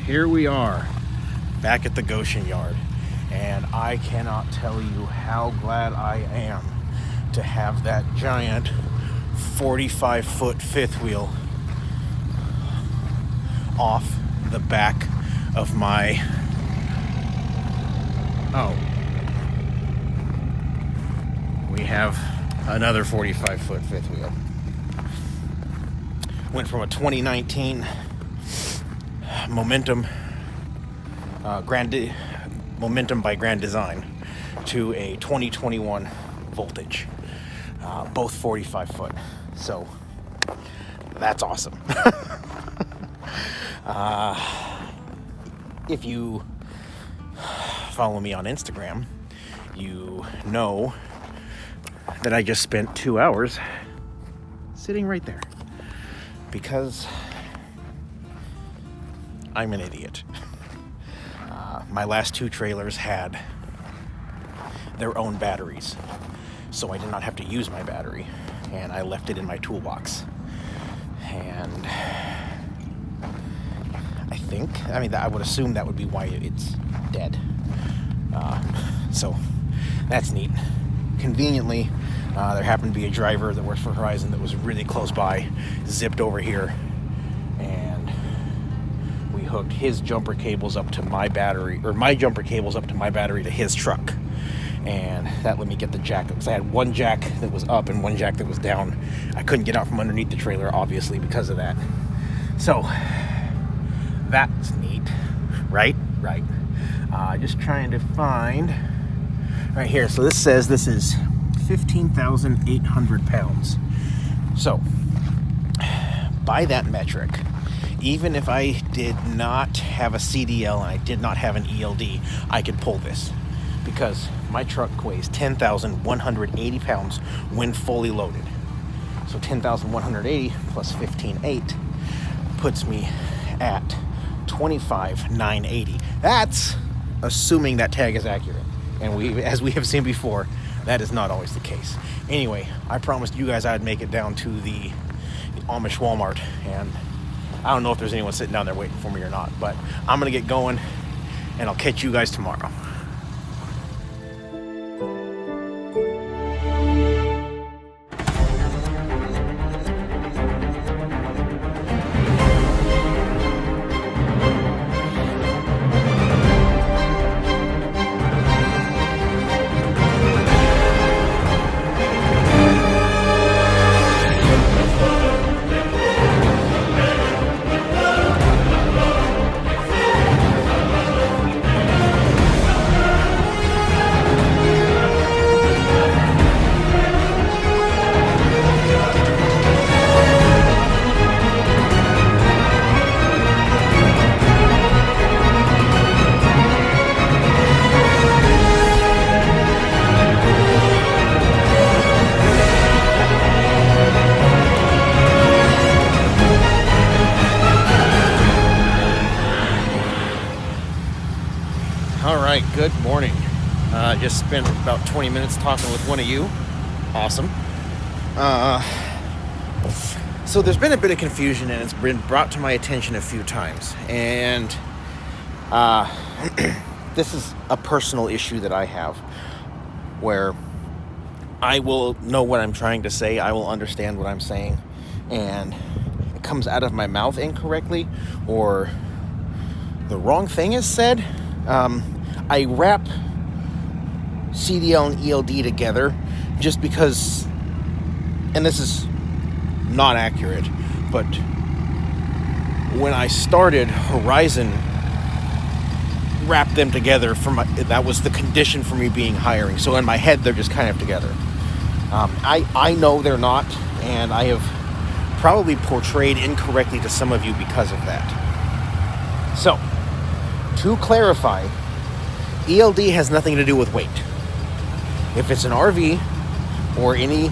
here we are back at the Goshen yard, and I cannot tell you how glad I am to have that giant 45-foot fifth wheel off the back of my we have another 45-foot fifth wheel. Went from a 2019 Momentum Momentum by Grand Design to a 2021 Voltage, both 45 foot. So that's awesome. If you follow me on Instagram, you know that I just spent 2 hours sitting right there because I'm an idiot. My last two trailers had their own batteries, so I did not have to use my battery, and I left it in my toolbox. And I would assume that would be why it's dead. So that's neat. Conveniently, there happened to be a driver that works for Horizon that was really close by, zipped over here, and we hooked his jumper cables up to my battery, or my jumper cables up to my battery to his truck. And that let me get the jack, because I had one jack that was up and one jack that was down. I couldn't get out from underneath the trailer, obviously, because of that. So that's neat, right? Just trying to find right here. So this says this is 15,800 pounds. So by that metric, even if I did not have a CDL and I did not have an ELD, I could pull this, because my truck weighs 10,180 pounds when fully loaded. So 10,180 plus 15,800 puts me at 25,980. That's assuming that tag is accurate. And as we have seen before, that is not always the case. Anyway, I promised you guys I'd make it down to the Amish Walmart, and I don't know if there's anyone sitting down there waiting for me or not, but I'm gonna get going, and I'll catch you guys tomorrow. Alright, good morning. Just spent about 20 minutes talking with one of you. Awesome. So there's been a bit of confusion, and it's been brought to my attention a few times. And this is a personal issue that I have, where I will know what I'm trying to say, I will understand what I'm saying, and it comes out of my mouth incorrectly, or the wrong thing is said. I wrap CDL and ELD together just because, and this is not accurate, but when I started, Horizon wrapped them together that was the condition for me being hiring. So in my head, they're just kind of together. I know they're not, and I have probably portrayed incorrectly to some of you because of that. So, to clarify, ELD has nothing to do with weight. If it's an RV or any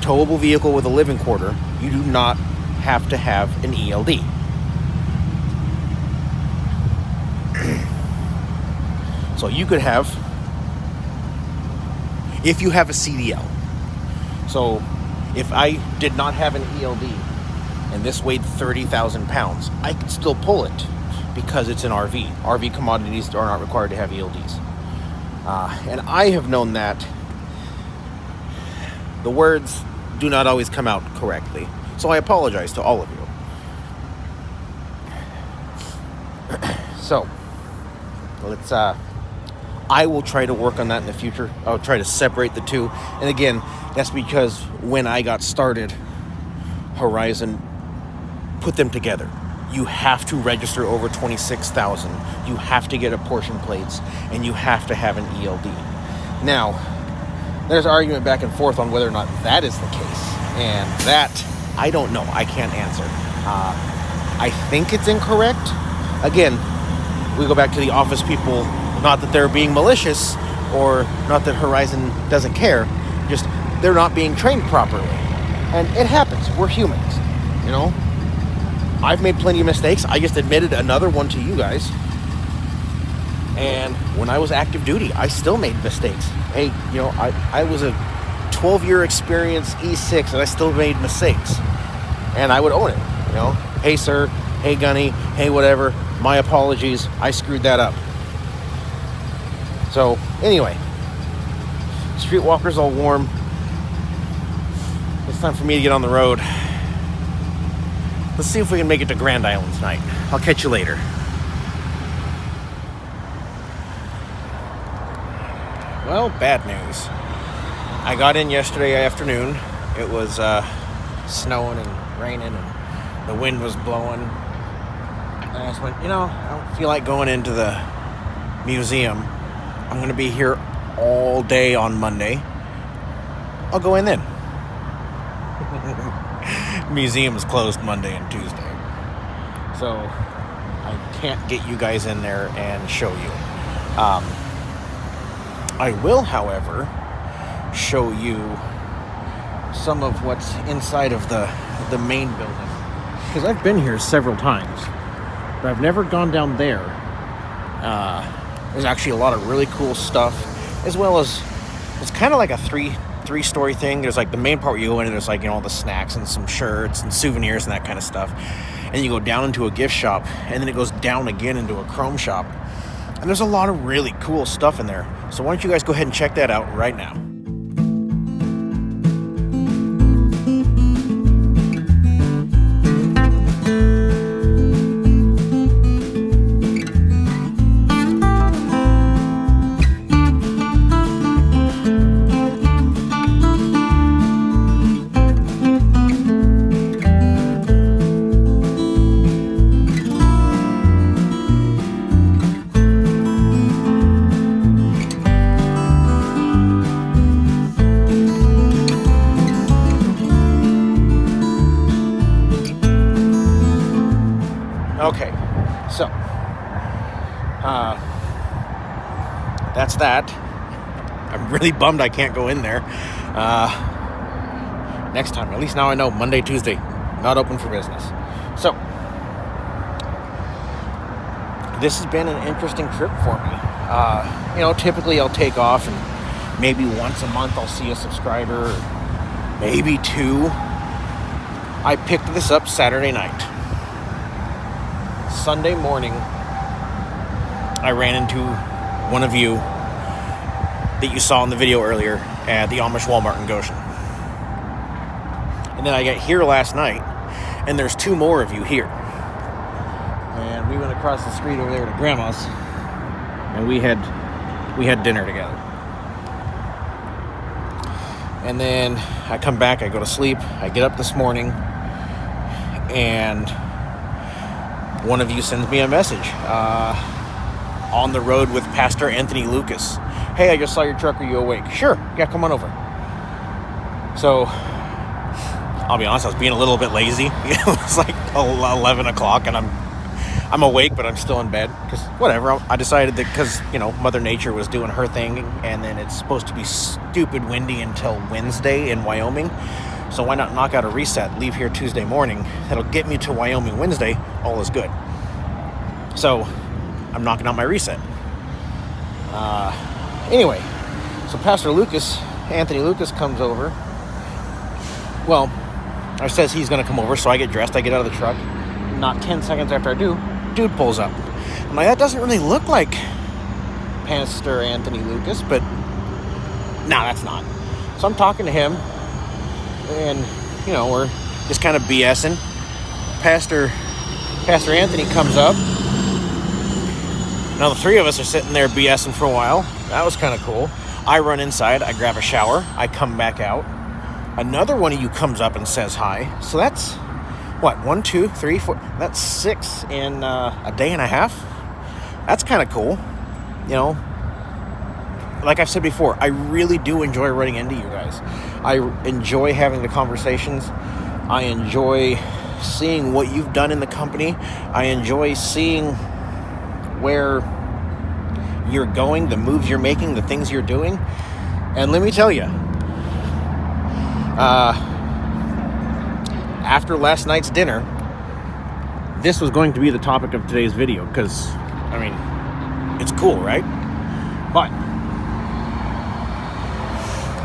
towable vehicle with a living quarter, you do not have to have an ELD. So you could have, if you have a CDL. So if I did not have an ELD and this weighed 30,000 pounds, I could still pull it because it's an RV. RV commodities are not required to have ELDs. And I have known that the words do not always come out correctly. So I apologize to all of you. So, let's, I will try to work on that in the future. I'll try to separate the two. And again, that's because when I got started, Horizon put them together. You have to register over 26,000. You have to get apportion plates, and you have to have an ELD. Now, there's argument back and forth on whether or not that is the case. And that, I don't know. I can't answer. I think it's incorrect. Again, we go back to the office people, not that they're being malicious or not that Horizon doesn't care, just they're not being trained properly. And it happens. We're humans, you know? I've made plenty of mistakes. I just admitted another one to you guys. And when I was active duty, I still made mistakes. Hey, you know, I was a 12-year experience E6 and I still made mistakes. And I would own it, you know? Hey, sir. Hey, Gunny. Hey, whatever. My apologies. I screwed that up. So, anyway. Streetwalker's all warm. It's time for me to get on the road. Let's see if we can make it to Grand Island tonight. I'll catch you later. Well, bad news. I got in yesterday afternoon. It was snowing and raining and the wind was blowing. And I just went, you know, I don't feel like going into the museum. I'm going to be here all day on Monday. I'll go in then. Museum is closed Monday and Tuesday. So I can't get you guys in there and show you. I will, however, show you some of what's inside of the main building. Because I've been here several times, but I've never gone down there. There's actually a lot of really cool stuff, as well as it's kind of like a three-story thing. There's like the main part where you go in and there's like, you know, all the snacks and some shirts and souvenirs and that kind of stuff. And you go down into a gift shop, and then it goes down again into a chrome shop. And there's a lot of really cool stuff in there. So why don't you guys go ahead and check that out right now. Okay, so that's that. I'm really bummed I can't go in there next time. At least now I know Monday, Tuesday, not open for business. So this has been an interesting trip for me. You know, typically I'll take off and maybe once a month I'll see a subscriber, or maybe two. I picked this up Saturday night. Sunday morning, I ran into one of you that you saw in the video earlier at the Amish Walmart in Goshen. And then I got here last night, and there's two more of you here. And we went across the street over there to Grandma's, and we had dinner together. And then I come back, I go to sleep, I get up this morning, and one of you sends me a message on the road with Pastor Anthony Lucas. Hey, I just saw your truck. Are you awake? Sure. Yeah, come on over. So, I'll be honest, I was being a little bit lazy. It's like 11 o'clock and I'm awake, but I'm still in bed. Because whatever, I decided that because, you know, Mother Nature was doing her thing, and then it's supposed to be stupid windy until Wednesday in Wyoming. So why not knock out a reset, leave here Tuesday morning. That'll get me to Wyoming Wednesday. All is good. So I'm knocking out my reset. Anyway, so Pastor Anthony Lucas comes over. Well, or says he's going to come over, so I get dressed. I get out of the truck. Not 10 seconds after I do, dude pulls up. I'm like, that doesn't really look like Pastor Anthony Lucas, but no, that's not. So I'm talking to him, and we're just kind of BSing. Pastor Anthony comes up. Now the three of us are sitting there BSing for a while. That was kind of cool. I run inside, I grab a shower, I come back out. Another one of you comes up and says hi. So that's what, 1, 2, 3, 4, that's 6 in a day and a half. That's kind of cool. Like I've said before, I really do enjoy running into you guys. I enjoy having the conversations. I enjoy seeing what you've done in the company. I enjoy seeing where you're going, the moves you're making, the things you're doing. And let me tell you, after last night's dinner, this was going to be the topic of today's video because, it's cool, right? But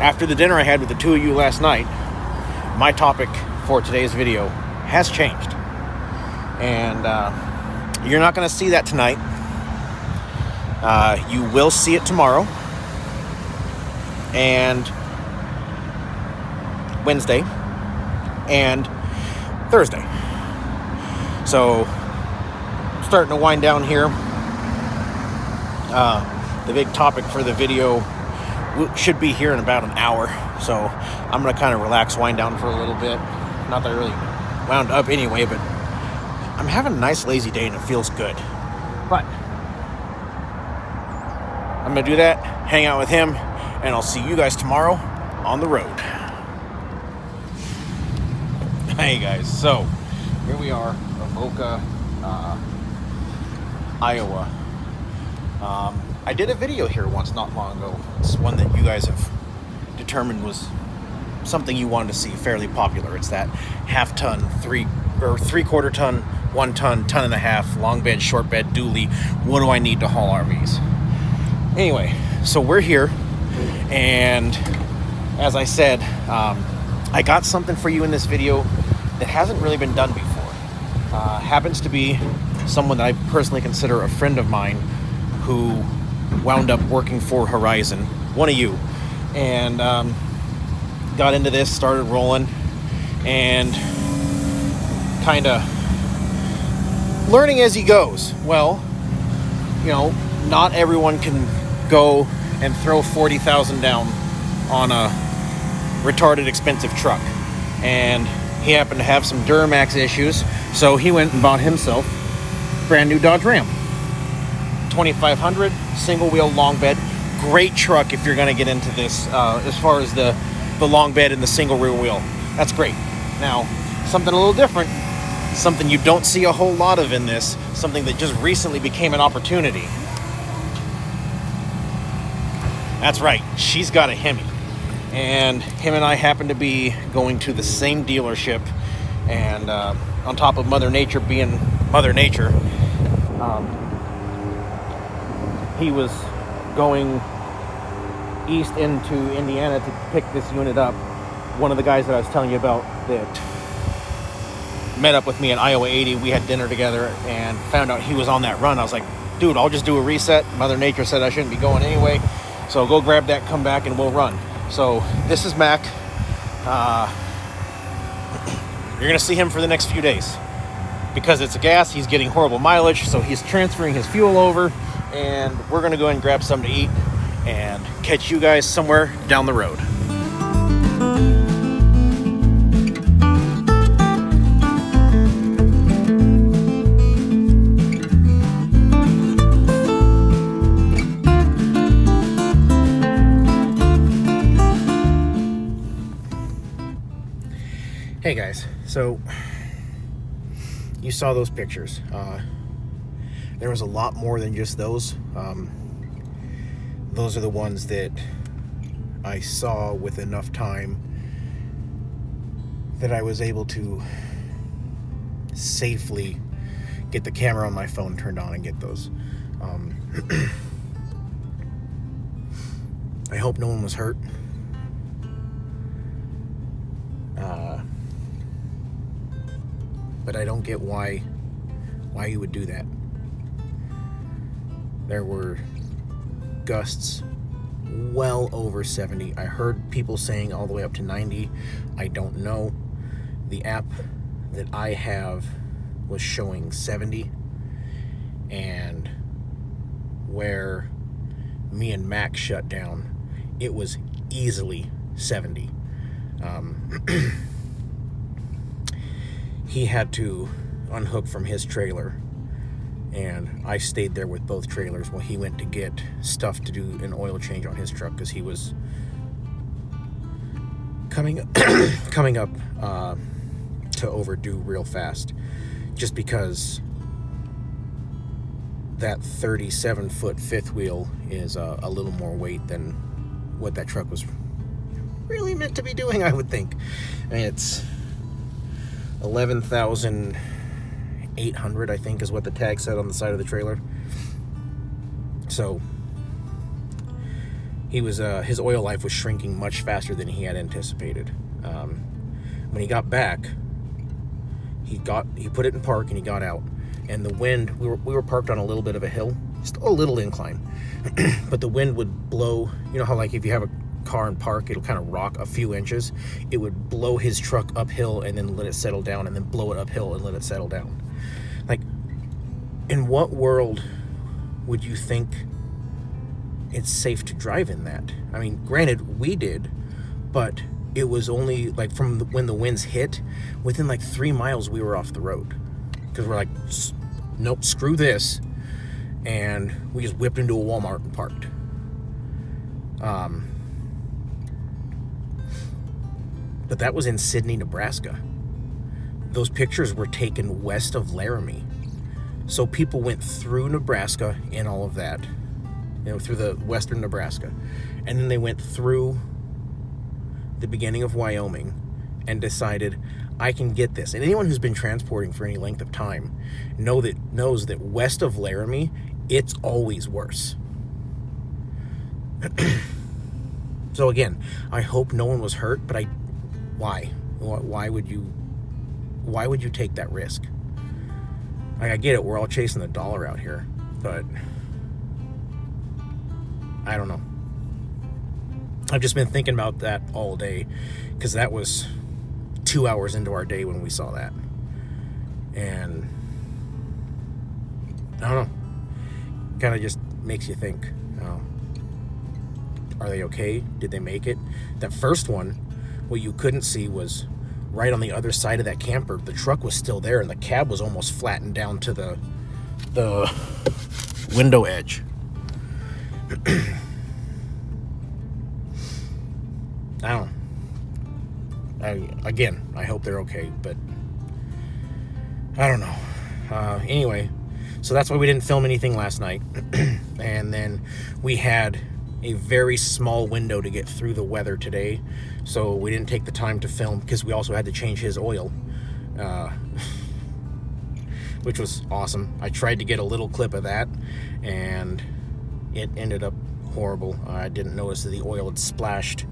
after the dinner I had with the two of you last night, my topic for today's video has changed. And you're not going to see that tonight. You will see it tomorrow and Wednesday and Thursday. So, starting to wind down here. The big topic for the video should be here in about an hour. So, I'm going to kind of relax, wind down for a little bit. Not that I really wound up anyway, but I'm having a nice lazy day and it feels good. But I'm going to do that, hang out with him, and I'll see you guys tomorrow on the road. Hey guys, so here we are, Avoca, Iowa. I did a video here once not long ago. It's one that you guys have determined was something you wanted to see, fairly popular. It's that half-ton, 3/4 ton, 1 ton, ton and a half, long bed, short bed, dually. What do I need to haul RVs? Anyway, so we're here, and as I said, I got something for you in this video that hasn't really been done before. Happens to be someone that I personally consider a friend of mine who wound up working for Horizon, one of you, and got into this, started rolling, and kind of learning as he goes. Well, not everyone can go and throw $40,000 down on a retarded expensive truck, and he happened to have some Duramax issues, so he went and bought himself a brand new Dodge Ram 2500 single wheel long bed. Great truck if you're going to get into this, as far as the long bed and the single rear wheel. That's great. Now, something a little different, something you don't see a whole lot of in this, something that just recently became an opportunity. That's right, she's got a Hemi. And him and I happen to be going to the same dealership. And on top of Mother Nature being Mother Nature, he was going east into Indiana to pick this unit up. One of the guys that I was telling you about that met up with me at Iowa 80, we had dinner together and found out he was on that run. I was like, dude, I'll just do a reset. Mother Nature said I shouldn't be going anyway. So go grab that, come back, and we'll run. So this is Mac. You're going to see him for the next few days. Because it's a gas, he's getting horrible mileage, so he's transferring his fuel over, and we're going to go and grab something to eat and catch you guys somewhere down the road. Hey guys, so you saw those pictures. There was a lot more than just those. Those are the ones that I saw with enough time that I was able to safely get the camera on my phone turned on and get those. I hope no one was hurt. But I don't get why why you would do that. There were gusts well over 70. I heard people saying all the way up to 90. I don't know. The app that I have was showing 70, and where me and Mac shut down, it was easily 70. He had to unhook from his trailer, and I stayed there with both trailers while he went to get stuff to do an oil change on his truck, because he was coming up to overdue real fast, just because that 37-foot fifth wheel is a little more weight than what that truck was really meant to be doing, I would think. I mean, it's 11,800, I think, is what the tag said on the side of the trailer. So he was his oil life was shrinking much faster than he had anticipated. When he got back, he put it in park and he got out, and the wind, we were parked on a little bit of a hill, just a little incline, but the wind would blow. You know how, like, if you have a car in park, it'll kind of rock a few inches. It would blow his truck uphill and then let it settle down, and then blow it uphill and let it settle down. Like, in what world would you think it's safe to drive in that? I mean, granted, we did, but it was only like from when the winds hit, within like 3 miles we were off the road, because we're like, nope, screw this, and we just whipped into a Walmart and parked. But that was in Sidney, Nebraska. Those pictures were taken west of Laramie. So people went through Nebraska and all of that, through the western Nebraska. And then they went through the beginning of Wyoming and decided, I can get this. And anyone who's been transporting for any length of time knows that west of Laramie, it's always worse. So again, I hope no one was hurt, but why would you take that risk? I get it, we're all chasing the dollar out here, but I don't know. I've just been thinking about that all day, because that was 2 hours into our day when we saw that, and I don't know, kind of just makes you think, are they okay? Did they make it? That first one, what you couldn't see was right on the other side of that camper, the truck was still there, and the cab was almost flattened down to the window edge. I don't know. Again, I hope they're okay, but I don't know. Anyway, so that's why we didn't film anything last night. And then we had a very small window to get through the weather today, so we didn't take the time to film, because we also had to change his oil, which was awesome. I tried to get a little clip of that, and it ended up horrible. I didn't notice that the oil had splashed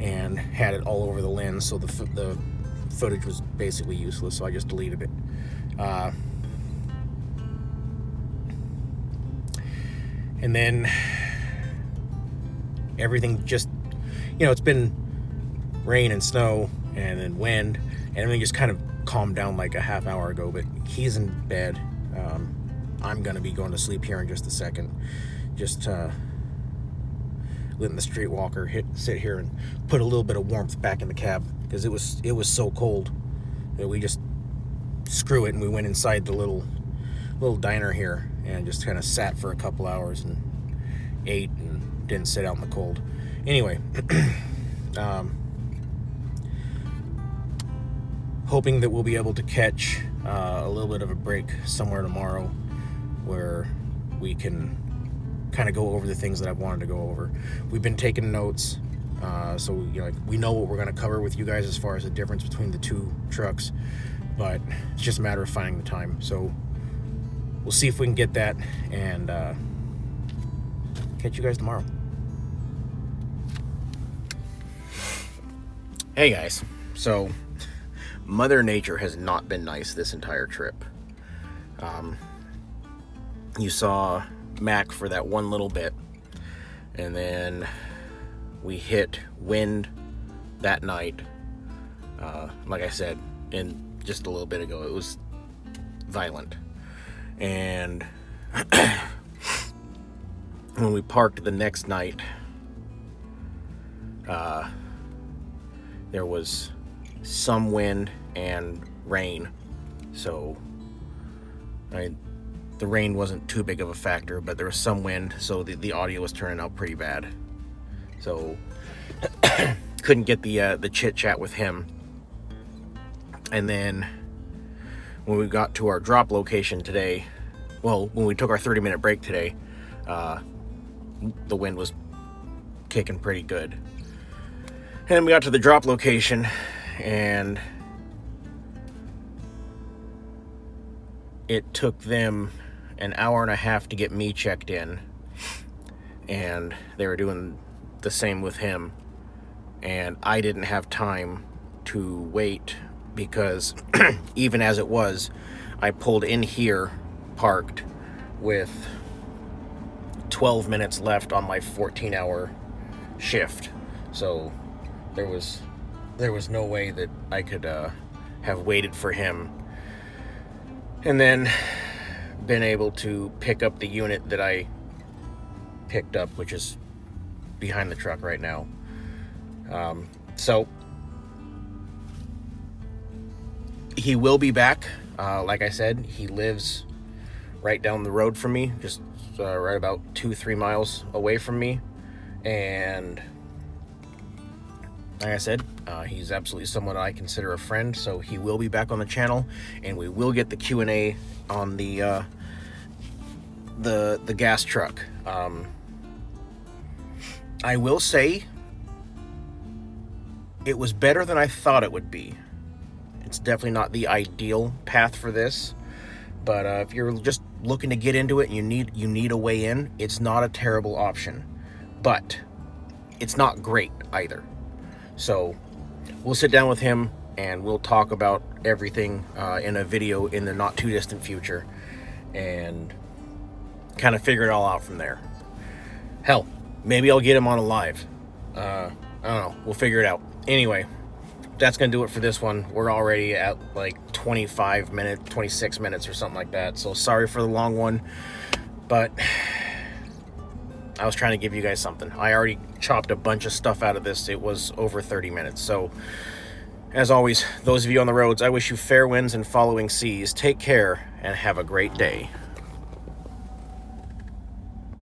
and had it all over the lens, so the footage was basically useless, so I just deleted it. And then everything just, it's been rain and snow and then wind, and everything just kind of calmed down like a half hour ago, but he's in bed. I'm gonna be going to sleep here in just a second, just letting the streetwalker sit here and put a little bit of warmth back in the cab, because it was so cold that we just screw it, and we went inside the little diner here and just kind of sat for a couple hours and ate and didn't sit out in the cold. Anyway, hoping that we'll be able to catch a little bit of a break somewhere tomorrow, where we can kind of go over the things that I've wanted to go over. We've been taking notes, so we know what we're going to cover with you guys as far as the difference between the two trucks, but it's just a matter of finding the time. So we'll see if we can get that, and catch you guys tomorrow. Hey guys, so Mother Nature has not been nice this entire trip. You saw Mac for that one little bit, and then we hit wind that night. Like I said, and just a little bit ago, it was violent. And when we parked the next night, there was some wind and rain. So the rain wasn't too big of a factor, but there was some wind, so the audio was turning out pretty bad. So couldn't get the chit chat with him. And then when we got to our drop location today, well, when we took our 30-minute break today, the wind was kicking pretty good. And we got to the drop location, and it took them an hour and a half to get me checked in, and they were doing the same with him, and I didn't have time to wait, because even as it was, I pulled in here, parked, with 12 minutes left on my 14-hour shift. So there was no way that I could have waited for him and then been able to pick up the unit that I picked up, which is behind the truck right now. So he will be back. Like I said, he lives right down the road from me, just right about 2-3 miles away from me. And like I said, he's absolutely someone I consider a friend, so he will be back on the channel, and we will get the Q&A on the gas truck. I will say it was better than I thought it would be. It's definitely not the ideal path for this, but if you're just looking to get into it and you need a way in, it's not a terrible option, but it's not great either. So we'll sit down with him and we'll talk about everything in a video in the not too distant future, and kind of figure it all out from there. Hell, maybe I'll get him on a live. I don't know. We'll figure it out. Anyway, that's going to do it for this one. We're already at like 26 minutes or something like that. So sorry for the long one, but I was trying to give you guys something. I already chopped a bunch of stuff out of this. It was over 30 minutes. So as always, those of you on the roads, I wish you fair winds and following seas. Take care and have a great day.